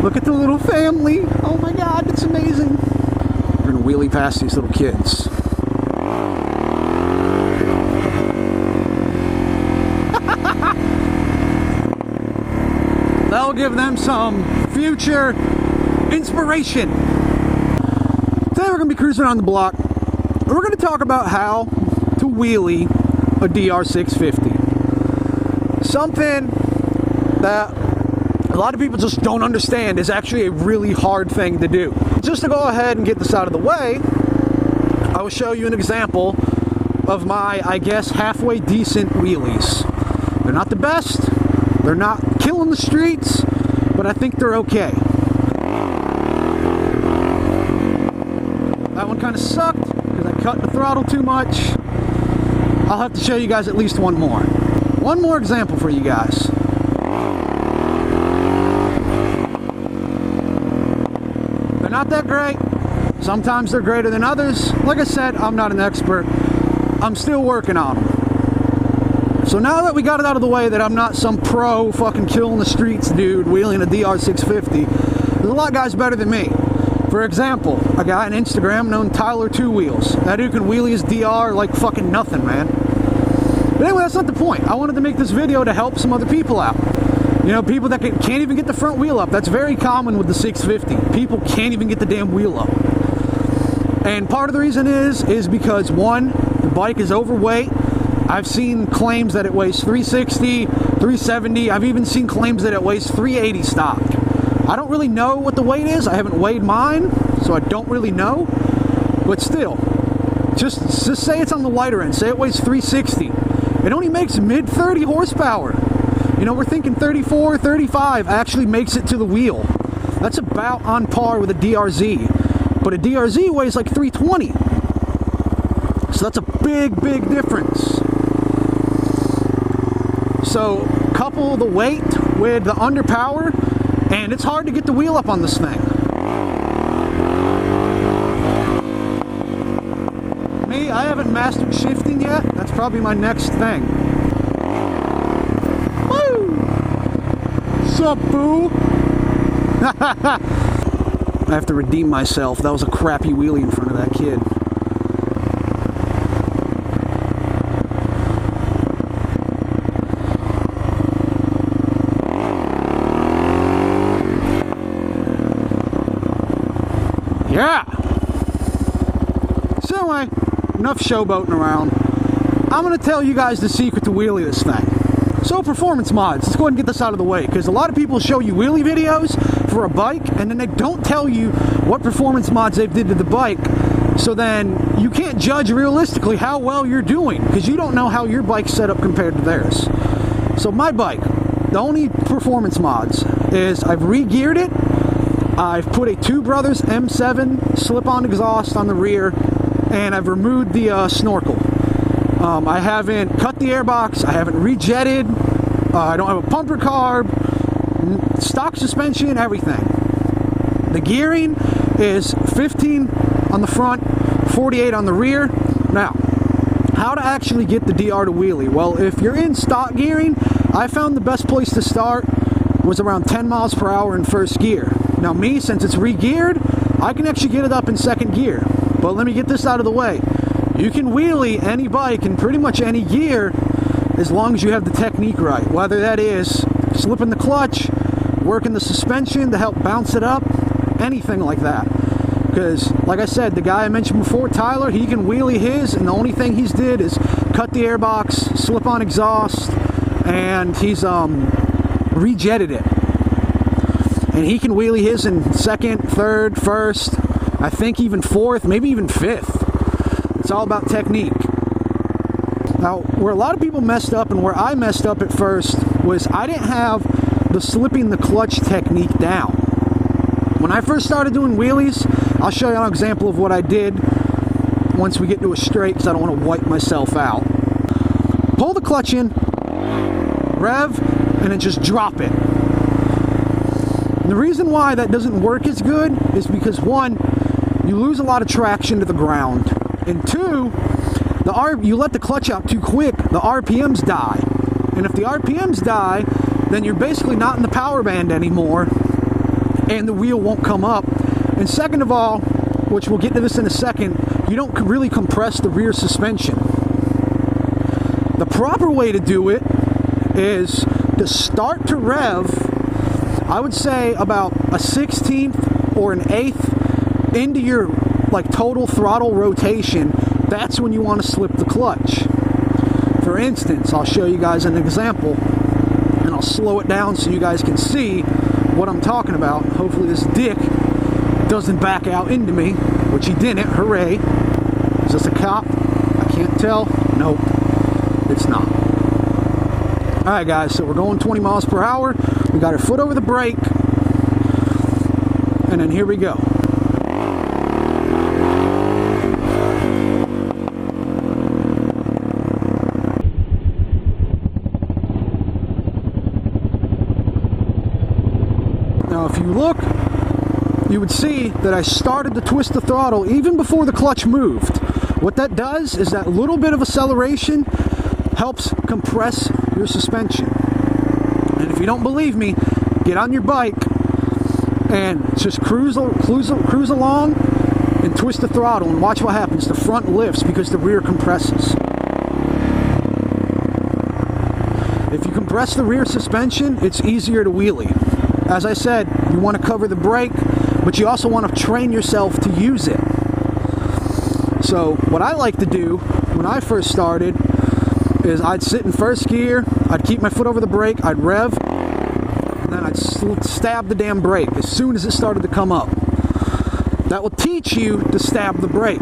Look at the little family. Oh my God, it's amazing. We're gonna wheelie past these little kids. That'll give them some future inspiration. Today we're gonna be cruising around the block. We're gonna talk about how to wheelie a DR650. Something that a lot of people just don't understand is actually a really hard thing to do. Just to go ahead and get this out of the way, I will show you an example of my, I guess, halfway decent wheelies. They're not the best, they're not killing the streets, but I think they're okay. That one kind of sucked because I cut the throttle too much. I'll have to show you guys at least one more. One more example for you guys. They're not that great. Sometimes they're greater than others. Like I said, I'm not an expert. I'm still working on them. So now that we got it out of the way that I'm not some pro fucking killing the streets dude wheeling a DR650, there's a lot of guys better than me. For example, a guy on Instagram named Tyler Two Wheels. That dude can wheelie his DR like fucking nothing, man. But anyway, that's not the point. I wanted to make this video to help some other people out. You know, people that can't even get the front wheel up. That's very common with the 650. People can't even get the damn wheel up. And part of the reason is because, one, the bike is overweight. I've seen claims that it weighs 360, 370. I've even seen claims that it weighs 380 stock. I don't really know what the weight is. I haven't weighed mine, so I don't really know. But still, just say it's on the lighter end. Say it weighs 360. It only makes mid 30 horsepower. You know, we're thinking 34, 35 actually makes it to the wheel. That's about on par with a DRZ. But a DRZ weighs like 320. So that's a big, big difference. So couple the weight with the underpower, and it's hard to get the wheel up on this thing. Me, I haven't mastered shifting yet. That's probably my next thing. Woo! Sup, boo? I have to redeem myself. That was a crappy wheelie in front of that kid. Yeah! So anyway, enough showboating around. I'm going to tell you guys the secret to wheelie this thing. So performance mods, let's go ahead and get this out of the way, because a lot of people show you wheelie videos for a bike and then they don't tell you what performance mods they've did to the bike. So then you can't judge realistically how well you're doing, because you don't know how your bike's set up compared to theirs. So my bike, the only performance mods is I've re-geared it. I've put a Two Brothers M7 slip-on exhaust on the rear, and I've removed the snorkel. I haven't cut the airbox, I haven't rejetted, I don't have a pumper carb, stock suspension, everything. The gearing is 15 on the front, 48 on the rear. Now, how to actually get the DR to wheelie? Well, if you're in stock gearing, I found the best place to start was around 10 miles per hour in first gear. Now me, since it's re-geared, I can actually get it up in second gear. But let me get this out of the way. You can wheelie any bike in pretty much any gear as long as you have the technique right. Whether that is slipping the clutch, working the suspension to help bounce it up, anything like that. Because, like I said, the guy I mentioned before, Tyler, he can wheelie his, and the only thing he's did is cut the airbox, slip on exhaust, and he's rejetted it. And he can wheelie his in second, third, first, I think even fourth, maybe even fifth. It's all about technique. Now, where a lot of people messed up and where I messed up at first was I didn't have the slipping the clutch technique down. When I first started doing wheelies, I'll show you an example of what I did once we get to a straight, because I don't want to wipe myself out. Pull the clutch in, rev, and then just drop it. And the reason why that doesn't work as good is because, one, you lose a lot of traction to the ground, and two, you let the clutch out too quick, the RPMs die. And if the RPMs die, then you're basically not in the power band anymore, and the wheel won't come up. And second of all, which we'll get to this in a second, you don't really compress the rear suspension. The proper way to do it is to start to rev, I would say about a 16th or an 1/8 into your like total throttle rotation. That's when you want to slip the clutch. For instance, I'll show you guys an example, and I'll slow it down so you guys can see what I'm talking about. Hopefully this dick doesn't back out into me, which he didn't. Hooray. Is this a cop? I can't tell. Nope, it's not. Alright guys, so we're going 20 miles per hour. We got our foot over the brake, and then here we go. Now if you look, you would see that I started to twist the throttle even before the clutch moved. What that does is that little bit of acceleration helps compress your suspension. And if you don't believe me, get on your bike and just cruise along and twist the throttle and watch what happens. The front lifts because the rear compresses. If you compress the rear suspension, it's easier to wheelie. As I said, you want to cover the brake, but you also want to train yourself to use it. So what I like to do when I first started is I'd sit in first gear, I'd keep my foot over the brake, I'd rev, and then I'd stab the damn brake as soon as it started to come up. That will teach you to stab the brake.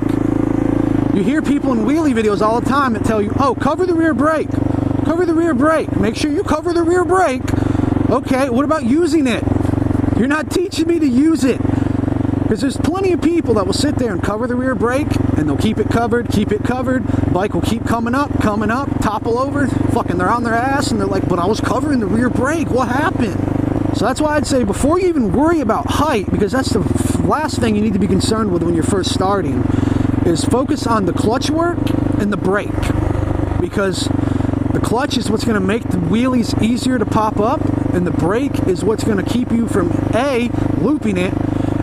You hear people in wheelie videos all the time that tell you, oh, cover the rear brake, cover the rear brake, make sure you cover the rear brake. Okay, what about using it? You're not teaching me to use it. Because there's plenty of people that will sit there and cover the rear brake, and they'll keep it covered, bike will keep coming up, topple over, fucking they're on their ass, and they're like, but I was covering the rear brake, what happened? So that's why I'd say before you even worry about height, because that's the last thing you need to be concerned with when you're first starting, is focus on the clutch work and the brake. Because the clutch is what's going to make the wheelies easier to pop up, and the brake is what's going to keep you from A, looping it,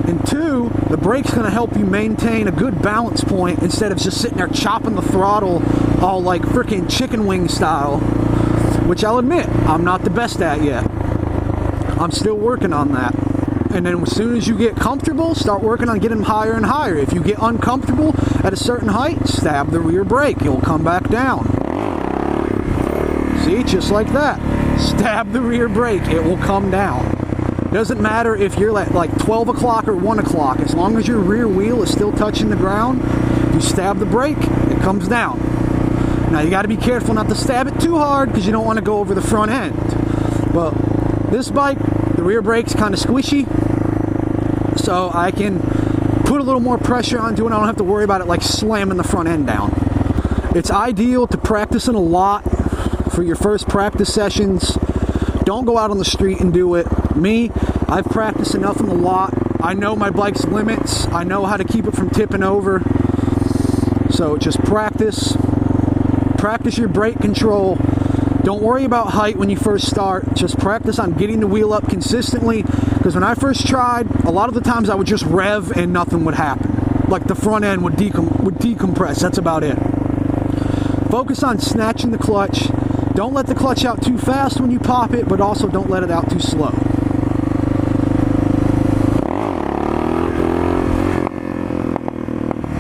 and 2, the brake's going to help you maintain a good balance point instead of just sitting there chopping the throttle all like freaking chicken wing style, which I'll admit I'm not the best at yet. I'm still working on that. And then as soon as you get comfortable, start working on getting higher and higher. If you get uncomfortable at a certain height, stab the rear brake. You'll come back down. See, just like that. Stab the rear brake. It will come down. Doesn't matter if you're at like 12 o'clock or 1 o'clock. As long as your rear wheel is still touching the ground, you stab the brake, it comes down. Now you got to be careful not to stab it too hard because you don't want to go over the front end. Well, this bike, the rear brake's kind of squishy, so I can put a little more pressure onto it. I don't have to worry about it like slamming the front end down. It's ideal to practice in a lot for your first practice sessions. Don't go out on the street and do it. Me, I've practiced enough in the lot. I know my bike's limits. I know how to keep it from tipping over. So just practice. Practice your brake control. Don't worry about height when you first start. Just practice on getting the wheel up consistently. Because when I first tried, a lot of the times I would just rev and nothing would happen. Like the front end would decompress. That's about it. Focus on snatching the clutch. Don't let the clutch out too fast when you pop it, but also don't let it out too slow.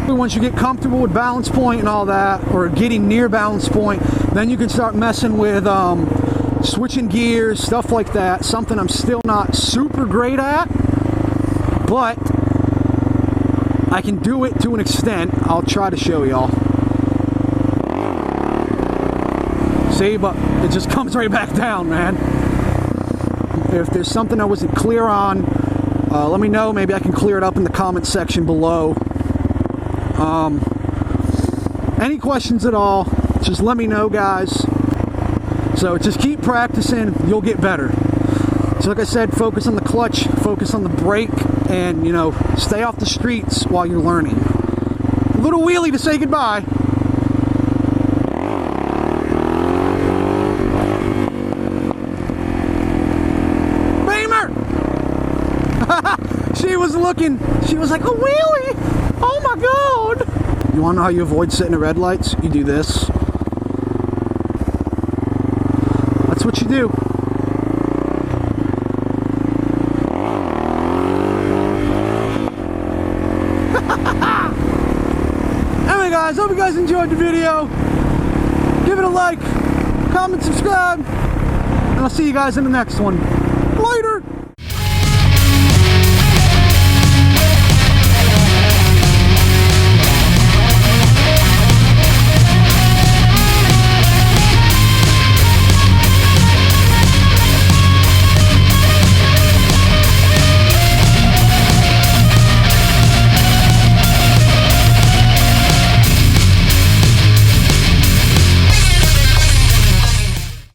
Once you get comfortable with balance point and all that, or getting near balance point, then you can start messing with switching gears, stuff like that. Something I'm still not super great at, but I can do it to an extent. I'll try to show y'all. See, but it just comes right back down, man. If there's something I wasn't clear on, let me know. Maybe I can clear it up in the comment section below. Any questions at all, just let me know, guys. So just keep practicing, you'll get better. So like I said, focus on the clutch, focus on the brake, and, you know, stay off the streets while you're learning. A little wheelie to say goodbye. Beamer! was looking. She was like, a wheelie! Oh my god! You wanna know how you avoid sitting at red lights? You do this. That's what you do. Anyway guys, hope you guys enjoyed the video. Give it a like, comment, subscribe, and I'll see you guys in the next one. Later!